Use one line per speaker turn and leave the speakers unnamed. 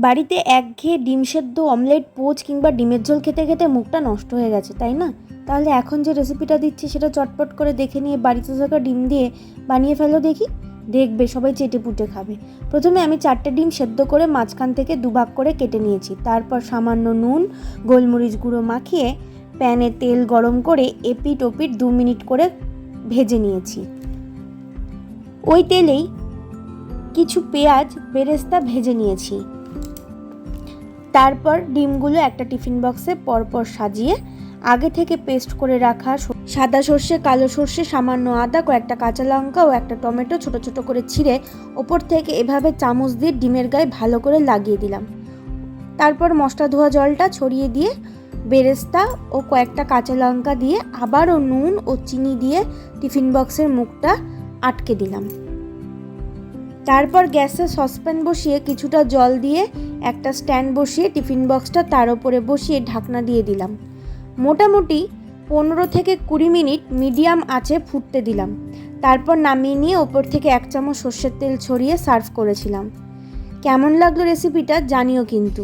বাড়িতে একঘেয়ে ডিম সেদ্ধ, অমলেট, পোচ কিংবা ডিমের ঝোল খেতে খেতে মুখটা নষ্ট হয়ে গেছে, তাই না? তাহলে এখন যে রেসিপিটা দিচ্ছি সেটা চটপট করে দেখে নিয়ে বাড়িতে থাকা ডিম দিয়ে বানিয়ে ফেলো দেখি। দেখবে সবাই চেটে পুটে খাবে। প্রথমে আমি 4টে ডিম সেদ্ধ করে মাঝখান থেকে দুভাগ করে কেটে নিয়েছি। তারপর সামান্য নুন, গোলমরিচ গুঁড়ো মাখিয়ে প্যানে তেল গরম করে এপিট ওপিট 2 মিনিট করে ভেজে নিয়েছি। ওই তেলেই কিছু পেঁয়াজ বেরেস্তা ভেজে নিয়েছি। তারপর ডিমগুলো একটা টিফিন বক্সে পরপর সাজিয়ে আগে থেকে পেস্ট করে রাখা সাদা সর্ষে, কালো সর্ষে, সামান্য আদা, কয়েকটা কাঁচা লঙ্কা ও একটা টমেটো ছোট ছোট করে ছিঁড়ে ওপর থেকে এভাবে চামচ দিয়ে ডিমের গায়ে ভালো করে লাগিয়ে দিলাম। তারপর মশলা ধোয়া জলটা ছড়িয়ে দিয়ে বেরেস্তা ও কয়েকটা কাঁচা লঙ্কা দিয়ে আবারও নুন ও চিনি দিয়ে টিফিন বক্সের মুখটা আটকে দিলাম। তারপর গ্যাসে সসপ্যান বসিয়ে কিছুটা জল দিয়ে একটা স্ট্যান্ড বসিয়ে টিফিন বক্সটা তার উপরে বসিয়ে ঢাকনা দিয়ে দিলাম। মোটামুটি 15 থেকে 20 মিনিট মিডিয়াম আঁচে ফুটতে দিলাম। তারপর নামিয়ে নিয়ে ওপর থেকে 1 চামচ সর্ষের তেল ছড়িয়ে সার্ভ করেছিলাম। কেমন লাগলো রেসিপিটা জানিও কিন্তু।